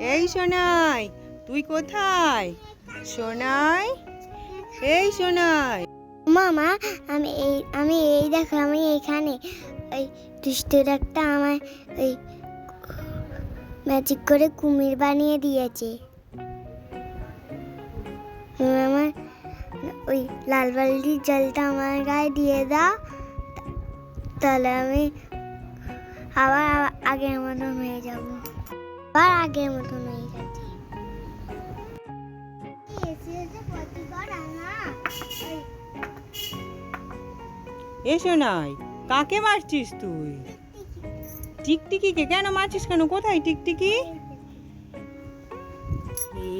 এই সোনাই, তুই কোথায়? সোনাই, এই সোনাই। মামা, আমি এই দেখো, আমি এইখানে ওই দুষ্টুর একটা আমার ওই ম্যাজিক করে কুমির বানিয়ে দিয়েছে। আমার ওই লাল বালতির জলটা আমার গায়ে দিয়ে দাও, তাহলে আমি আবার আগের মতন হয়ে যাব। আবার আগের মতন হয়ে যাচ্ছি। এ সোনাই, কাকে মারছিস তুই? টিকটিকিকে কেন মারছিস? কেন? কোথায় টিকটিকি?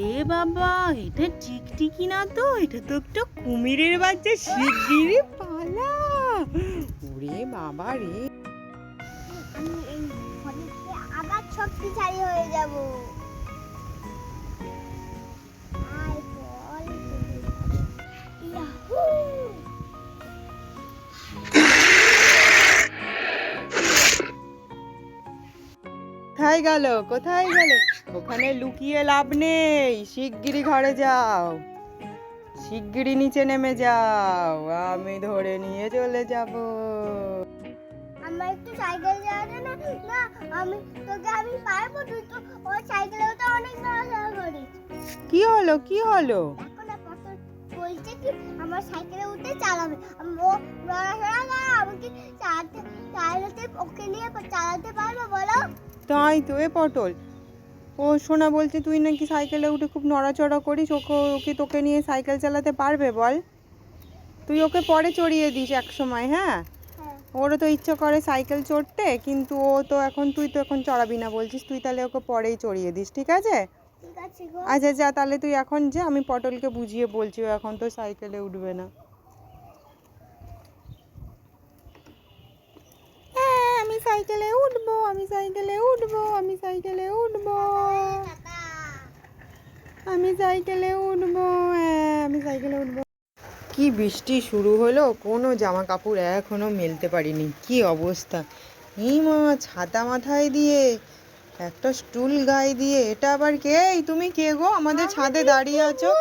এ বাবা, এটা টিকটিকি না তো, এটা তো একটা কুমিরের বাচ্চা। শিগগিরই পালা। ওরে বাবা রে, আমি এই ফটোতে আবার শক্তিশালী হয়ে যাব। কোথায় গেল? কোথায় গেল? ওখানে লুকিয়ে লাভ নেই, শিগগিরই ঘরে যাও, শিগগিরই নিচে নেমে যাও, আমি ধরে নিয়ে চলে যাব। আমার একটু সাইকেল চালাতে না না, আমি পারবো। তুই তো ওই সাইকেলেও তো অনেক নড়াচড়া করিস। কি হলো? কি হলো? দেখো না, পটল বলছে কি আমার সাইকেলে উঠে চালাবে। ও নড়াচড়া না, আমি কি চালাতে ওকে নিয়ে চালাতে পারবো বলো? তাই তো। এ পটল, ও সোনা বলছে তুই নাকি সাইকেলে উঠে খুব নড়াচড়া করিস, ওকে তোকে নিয়ে সাইকেল চালাতে পারবে বল? তুই ওকে পরে চড়িয়ে দিস এক সময়। হ্যাঁ, ওরও তো ইচ্ছা করে সাইকেল চড়তে, কিন্তু তুই তো এখন চড়াবি না বলছিস, তুই তাহলে ওকে পরেই চড়িয়ে দিস, ঠিক আছে? ঠিক আছে গো। আচ্ছা যা, তাহলে তুই এখন যা, আমি পটলকে বুঝিয়ে বলছি, ও এখন তো সাইকেলে উঠবে না। হ্যাঁ, আমি সাইকেলে উঠবো, আমি সাইকেলে উঠবো, আমি সাইকেলে উঠবো, আমি সাইকেলে উঠবো, হ্যাঁ আমি সাইকেলে উঠবো। কি বৃষ্টি শুরু হলো, কোনো জামা কাপড় এখনো মেলতে পারিনি। কি অবস্থা! এই মা, ছাতা মাথায় দিয়ে, একটা স্টুল গায়ে দিয়ে, এটা আবার কে? এই তুমি কে গো, আমাদের ছাদে দাঁড়িয়ে আছো?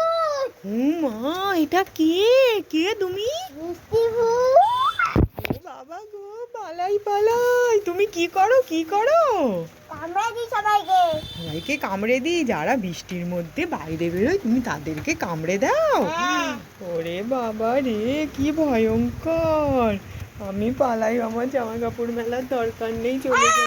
মা, এটা কে? কে তুমি? ও বাবা গো, পালাই পালাই। তুমি কি করো? কি করো? কামড়ে দিই সবাইকে। সবাইকে কামড়ে দিই? যারা বৃষ্টির মধ্যে বাইরে বেরোয় তুমি তাদেরকে কামড়ে দাও? ওরে বাবা রে, কি ভয়ঙ্কর! আমি পালাই, আমার জামা কাপড় মেলার দরকার নেই, চলে যাই।